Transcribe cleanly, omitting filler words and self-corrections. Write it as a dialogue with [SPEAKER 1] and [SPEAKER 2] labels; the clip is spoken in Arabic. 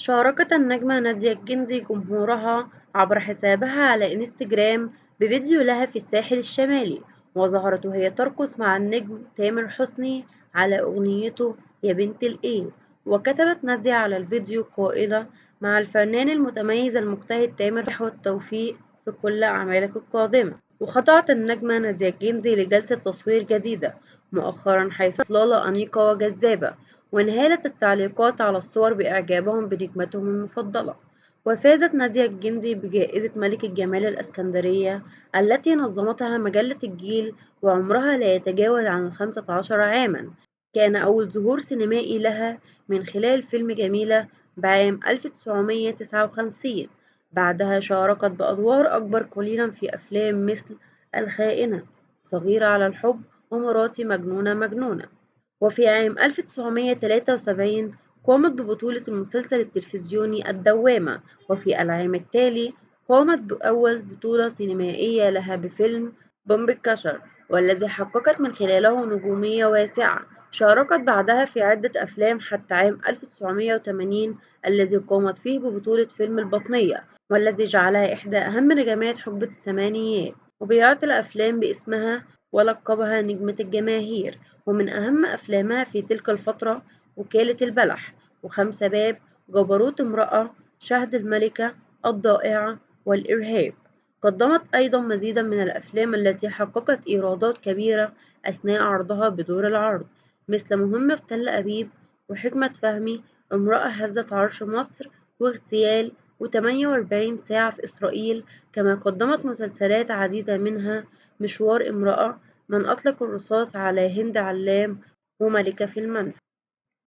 [SPEAKER 1] شاركت النجمة نادية الجندي جمهورها عبر حسابها على إنستجرام بفيديو لها في الساحل الشمالي، وظهرت وهي ترقص مع النجم تامر حسني على أغنيته يا بنت الإيه. وكتبت نادية على الفيديو قائلة: مع الفنان المتميز المجتهد تامر والتوفيق في كل أعمالك القادمة. وخضعت النجمة نادية الجندي لجلسة تصوير جديدة مؤخرا، حيث إطلالة أنيقة وجذابة، وانهالت التعليقات على الصور بإعجابهم بنجمتهم المفضلة. وفازت نادية الجندي بجائزة ملك الجمال الإسكندرية التي نظمتها مجلة الجيل، وعمرها لا يتجاوز عن 15 عاما. كان أول ظهور سينمائي لها من خلال فيلم جميلة بعام 1959. بعدها شاركت بأدوار أكبر قليلا في أفلام مثل الخائنة، صغيرة على الحب، ومراتي مجنونة مجنونة. وفي عام 1973 قامت ببطولة المسلسل التلفزيوني الدوامة. وفي العام التالي قامت بأول بطولة سينمائية لها بفيلم بومبكشر، والذي حققت من خلاله نجومية واسعة. شاركت بعدها في عدة أفلام حتى عام 1980 الذي قامت فيه ببطولة فيلم البطنية، والذي جعلها إحدى أهم نجمات حقبة الثمانينيات. وبيعت الأفلام باسمها ولقبها نجمة الجماهير. ومن أهم أفلامها في تلك الفترة وكالة البلح، وخمسة باب، جبروت امرأة، شهد الملكة، الضائعة، والإرهاب. قدمت أيضا مزيدا من الأفلام التي حققت إيرادات كبيرة أثناء عرضها بدور العرض، مثل مهمة في تل أبيب، وحكمة فهمي، امرأة هزت عرش مصر، واغتيال، و48 ساعة في إسرائيل. كما قدمت مسلسلات عديدة منها مشوار امرأة، من أطلق الرصاص على هند علام، وملكة في المنفى.